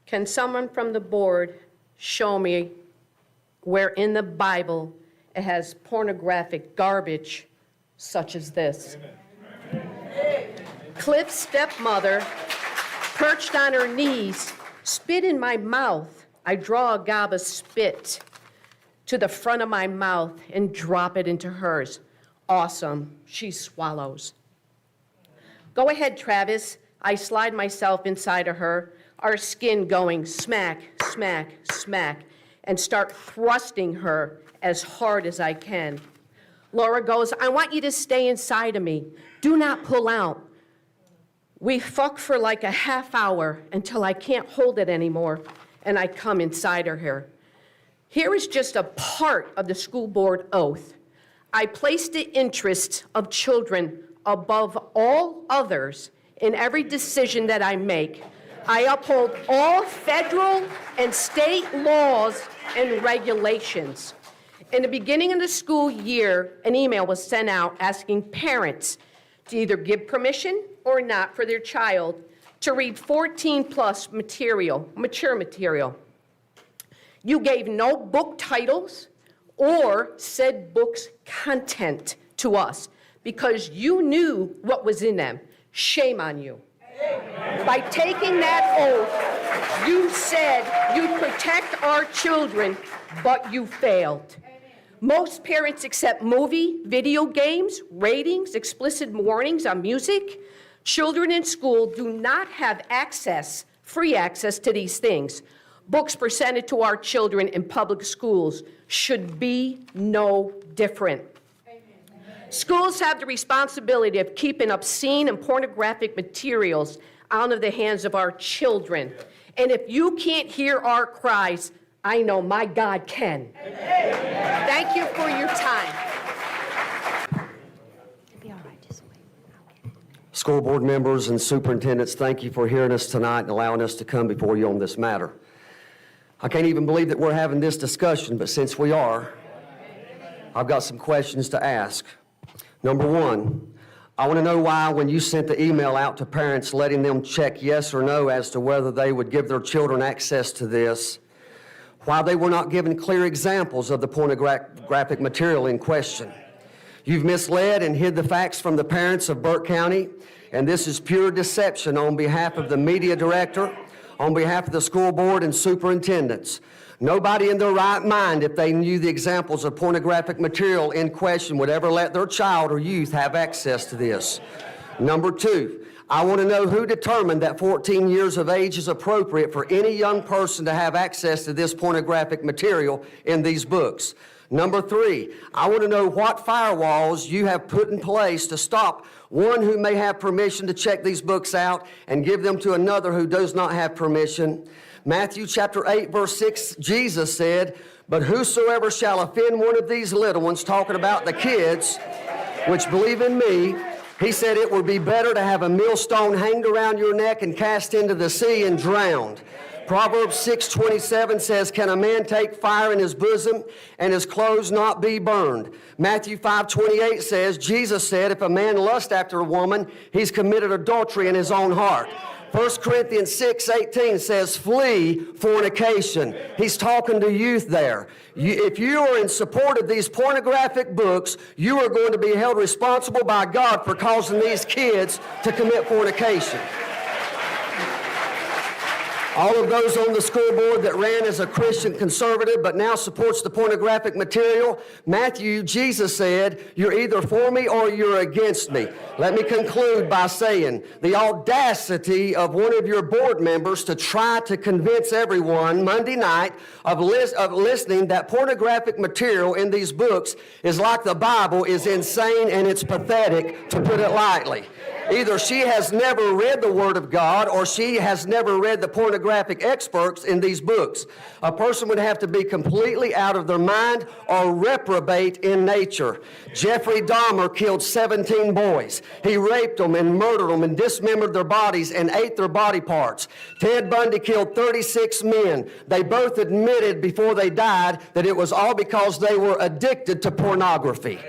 Can someone from the board show me where in the Bible it has pornographic garbage such as this? Cliff's stepmother, perched on her knees, spit in my mouth. I draw a gob of spit to the front of my mouth and drop it into hers. Awesome, she swallows. Go ahead, Travis. I slide myself inside of her, our skin going smack, smack, smack, and start thrusting her as hard as I can. Laura goes, I want you to stay inside of me. Do not pull out. We fuck for like a half hour until I can't hold it anymore, and I come inside of her. Here is just a part of the school board oath. I place the interests of children above all others in every decision that I make. I uphold all federal and state laws and regulations. In the beginning of the school year, an email was sent out asking parents to either give permission or not for their child to read 14+ material, mature material. You gave no book titles or said book's content to us because you knew what was in them. Shame on you. By taking that oath, you said you'd protect our children, but you failed. Most parents accept movie, video games, ratings, explicit warnings on music. Children in school do not have access, free access to these things. Books presented to our children in public schools should be no different. Schools have the responsibility of keeping obscene and pornographic materials out of the hands of our children. And if you can't hear our cries, I know my God can. Thank you for your time. It'll be all right, just wait. Okay. School board members and superintendents, thank you for hearing us tonight and allowing us to come before you on this matter. I can't even believe that we're having this discussion, but since we are, I've got some questions to ask. Number one, I want to know why when you sent the email out to parents letting them check yes or no as to whether they would give their children access to this, why they were not given clear examples of the pornographic material in question. You've misled and hid the facts from the parents of Burke County, and this is pure deception on behalf of the media director, on behalf of the school board and superintendents. Nobody in their right mind, if they knew the examples of pornographic material in question, would ever let their child or youth have access to this. Number two, I want to know who determined that 14 years of age is appropriate for any young person to have access to this pornographic material in these books. Number three, I want to know what firewalls you have put in place to stop one who may have permission to check these books out and give them to another who does not have permission. Matthew chapter 8, verse 6, Jesus said, but whosoever shall offend one of these little ones, talking about the kids, which believe in me, he said it would be better to have a millstone hanged around your neck and cast into the sea and drowned. Proverbs 6:27 says, can a man take fire in his bosom and his clothes not be burned? Matthew 5:28 says, Jesus said, if a man lust after a woman, he's committed adultery in his own heart. 1 Corinthians 6:18 says, flee fornication. He's talking to youth there. If you are in support of these pornographic books, you are going to be held responsible by God for causing these kids to commit fornication. All of those on the school board that ran as a Christian conservative but now supports the pornographic material, Matthew, Jesus said, you're either for me or you're against me. Let me conclude by saying the audacity of one of your board members to try to convince everyone Monday night of listening that pornographic material in these books is like the Bible is insane and it's pathetic, to put it lightly. Either she has never read the Word of God or she has never read the pornographic experts in these books. A person would have to be completely out of their mind or reprobate in nature. Jeffrey Dahmer killed 17 boys. He raped them and murdered them and dismembered their bodies and ate their body parts. Ted Bundy killed 36 men. They both admitted before they died that it was all because they were addicted to pornography.